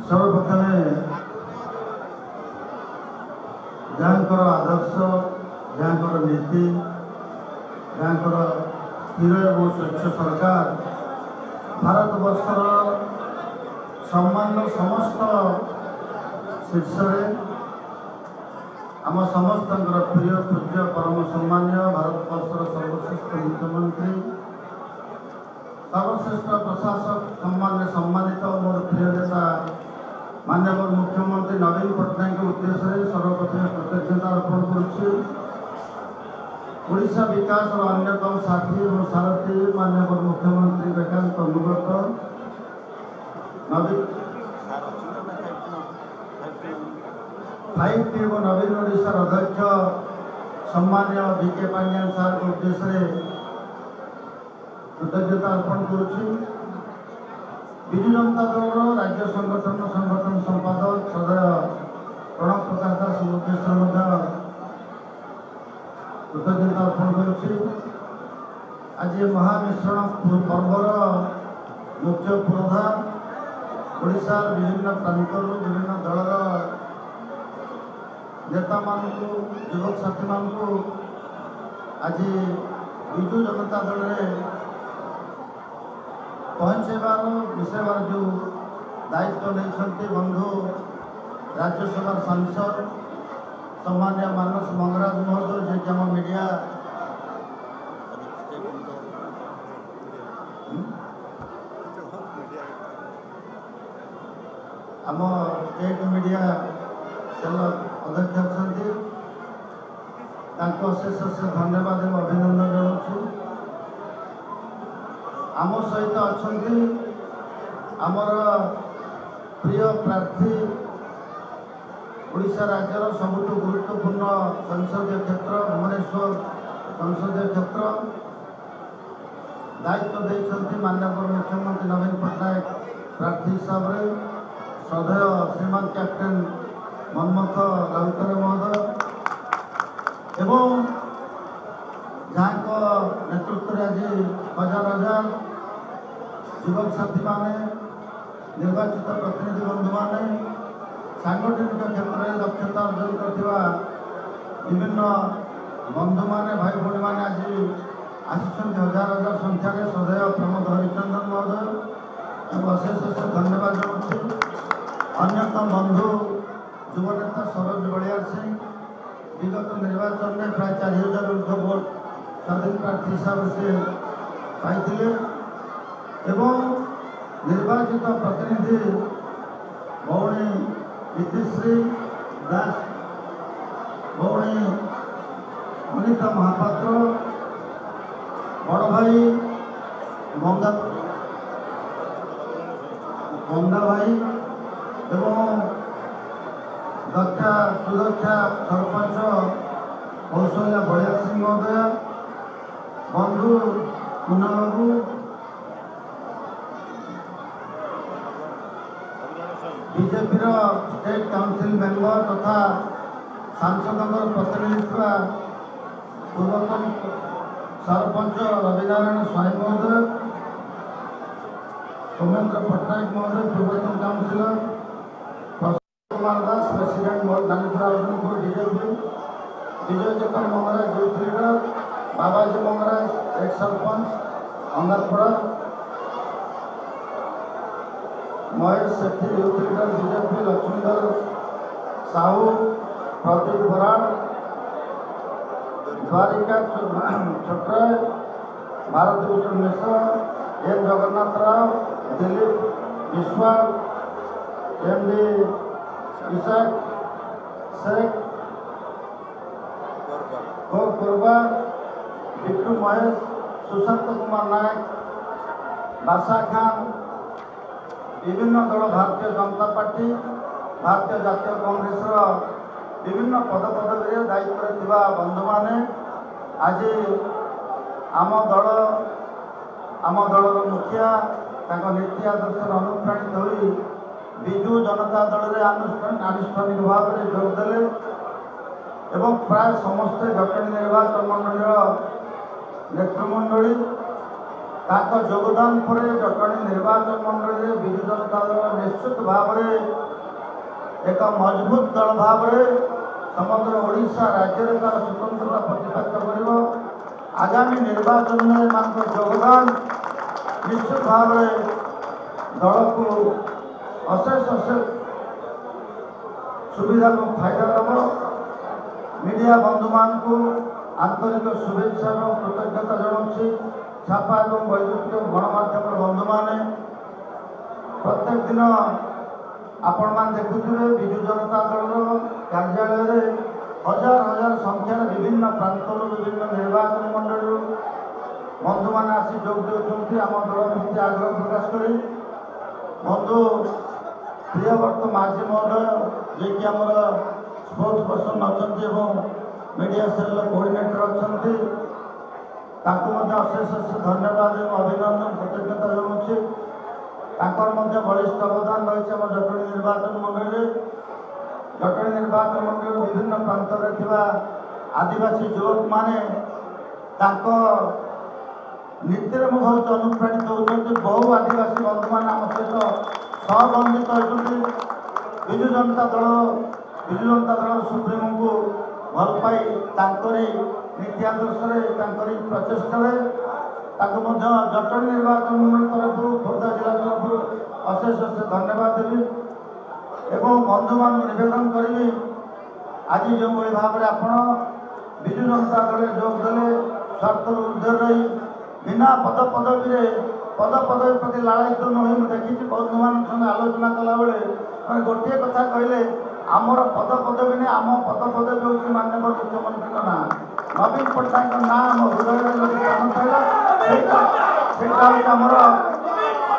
सर्वप्रथमे जहाँकर आदर्श जहाँकर नीति जहाँकर स्थिर और स्वच्छ सरकार भारत वर्षर सम्मान समस्त शीर्ष आम समस्त प्रिय पूज्य परम सम्मान्य भारत वर्षर सर्वश्रेष्ठ मुख्यमंत्री सर्वश्रेष्ठ प्रशासक सम्मान सम्मानित मोर प्रिय नेता माननीय मुख्यमंत्री नवीन पट्टनायक उद्देश्य सर्वप्रथम कृतज्ञता अर्पण करुच्ची। ओडिशा विकास और अन्यतम साथी और सारथी माननीय मुख्यमंत्री बेकांत अनुगत नवीन 5T और नवीन ओडिशार अध्यक्ष सम्मान्य VK पांड्यान सार के उद्देश्य कृतज्ञता अर्पण करुच्ची। विजु जनता दल राज्य संगठन संपादक सदय प्रणव प्रकाश दास उद्देश्य कृतज्ञता अर्पण करुच्ची। आज महामिश्रण पर्वर मुख्य पुरोधा ओडिशा विभिन्न प्रांत विभिन्न दलर नेता मानू युवक साथी मानू आज विजु जनता दल में पहुँचेबार मिसेबार जो दायित्व नहीं बंधु राज्यसभा सांसद सम्मान्य मानस मंगराज महोदय जे आम मीडिया आम स्टेट मीडिया सेल अध्यक्ष अच्छा अशेष धन्यवाद और अभिनंदन जनाऊँ। आम सहित अच्छा आमर प्रिय प्रार्थी ओडिशा राज्यर सबुठ गुरुत्वपूर्ण संसदीय क्षेत्र भुवनेश्वर संसदीय क्षेत्र दायित्व देते माननीय मुख्यमंत्री नवीन पट्टनायक प्रार्थी हिसाब से श्रद्धेय श्रीमान कैप्टेन मनमथ राउतराय महोदय एवं जहाँ नेतृत्व आज हजार हजार युवक साथी माने निर्वाचित प्रतिनिधि बंधु माने सांगठनिक क्षेत्र में दक्षता अर्जन करथिबा विभिन्न बंधु माने भाई भौणी माने आज आसिछन्ति हजार हजार संख्यार श्रद्धेय प्रमोद हरिचंदन महोदय अशेष धन्यवाद जनाऊँ। अन्यतम बंधु युव नेता सरोज बलियार सिंह विगत निर्वाचन में प्राय 4000 ऊर्ध्व भोट स्वाधीन प्रार्थी हिसाब से पाई एवं निर्वाचित प्रतिनिधि भौणी विद्युश्री दास भौणी अनिता महापात्र बड़ भाई गंगा भाई एवं दक्षा सुरक्षा सरपंच कौशल्या बलिया सिंह महोदय बंधु मुन्ना बाबू बीजेपी स्टेट काउंसिल मेंबर तथा सांसद प्रतिनिधित्व पूर्वतन सरपंच रविनारायण स्वाई महोदय सौमेन्द्र पट्टनायक महोदय पूर्वतन councillor Kumar Das president Nanipura Arjunpur BJP Vijay Chakra Mangaraj youth leader Babaji Mangaraj एक sarpanch Angarpada Mahesh Sethi youth leader BJP Laxmidhar Sahu Pradeep Barad Dwarika Chhotray Bharat Bhushan Mishra N Jagannath Rao Dilip Biswal MD Isaq Sheikh Gour Kurba Bittu Mahesh Sushant Kumar Nayak Basa Khan विभिन्न दल भारतीय जनता पार्टी भारतीय जातीय कांग्रेस विभिन्न पद पदवी दायित्व बंधु माने आज आम दलर मुखिया नीति आदर्श अनुप्राणित हो विजु जनता दल में आनुष्ठानिक भाव में जोगदे एवं प्राय समस्त जटणी निर्वाचन मंडल नेतृमंडली ତାଙ୍କ ଯୋଗଦାନ ପରେ ଜଟଣୀ ନିର୍ବାଚନ ମଣ୍ଡଳୀରେ ବିଜୁ ଜନତା ଦଳ ନିଶ୍ଚିତ ଭାବରେ ଏକ ମଜବୁତ ଦଳ ଭାବରେ ସମଗ୍ର ଓଡ଼ିଶା ରାଜ୍ୟରେ ତାର ସ୍ୱତନ୍ତ୍ରତା ପ୍ରତିପାଦିତ କରିବ। ଆଗାମୀ ନିର୍ବାଚନରେ ଏମାନଙ୍କ ଯୋଗଦାନ ନିଶ୍ଚିତ ଭାବରେ ଦଳକୁ ଅଶେଷ ସୁବିଧା ଏବଂ ଫାଇଦା ଦେବ। ମିଡ଼ିଆ ବନ୍ଧୁମାନଙ୍କୁ ଆନ୍ତରିକ शुभेच्छा और कृतज्ञता जनाऊँगी। छापा और वैद्युतिक गणमाध्यम बंधु प्रत्येक दिन आपण मैंने देखुए विजु जनता दल कार्यालय हजार हजार संख्यार विभिन्न प्रांत विभिन्न निर्वाचन मंडल बंधु मैंने आसी जोग देते आम दल प्रति आग्रह प्रकाश कर बंधु प्रियव्रत माझी महोदय जी कि आम स्पोर्ट्स पर्सन अच्छा मीडिया सेल कोऑर्डिनेटर अच्छा अशेष धन्यवाद और अभिनंदन कृतज्ञता जनाऊँगी। बलिष्ठ अवदान रही है जटणी निर्वाचन मंडल जटणी निर्वाचन मंडल विभिन्न प्रांत आदिवासी युवक माने नीति मुझे अनुप्राणित होती। बहु आदिवासी बंधु मैंने आम सहित सहबंधित होती विजु जनता दल सुप्रीमो को भल पाई नीति आदर्श प्रचेषा जटणी निर्वाचन मंडल तरफ खोर्धा जिला तरफ अशेष धन्यवाद देवी एवं बंधु मान निवेदन करी आज जो भाव में आपण विजु जनता दल जोग देले स्वार्थ ऊर्ध्व रही बिना पदपदवी प्रति लालित न देखी बंधु मान आलोचना कला बेले गोटे कथा कहले आमर पदपदवी नहीं आम पदपदवी हूँ माननीय मुख्यमंत्री ना नवीन पट्टनायक ना आम हृदय स्थान पाइला आमर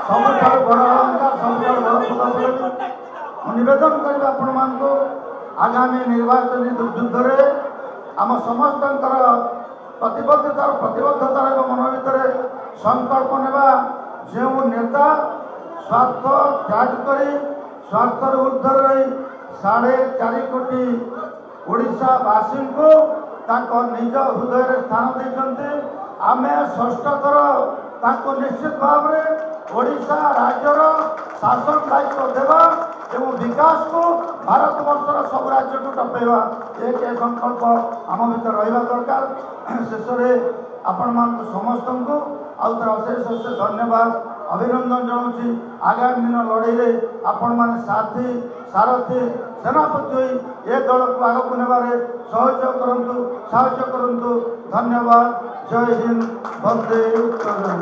सब बड़ अलंकार सब बड़ पदपदवी निवेदन करी आपण मान आगामी निर्वाचन युद्ध में आम समस्त प्रतिबद्धतार मन भर संकल्प नेबा जो नेता स्वार्थ त्याग कर स्वार्थ ऊर्ध्व रही 4.5 कोटी ओडिशावासी को निज हृदय स्थान देते आमे षष्ठ थर निश्चित भाव में ओडिशा राज्यर शासन दायित्व देवा एवं विकास को भारत वर्षर सब राज्य को टपेवा एक संकल्प आम भर रहा दरकार। शेष में आपण मान समस्त को अशेष धन्यवाद अभिनंदन जनाऊँगी। आगामी दिन लड़ाई आपण मैंने साथी सारथी सेनापति ए दल को आगक ने सहयोग करूँ धन्यवाद। जय हिंद वंदे उत्तरम।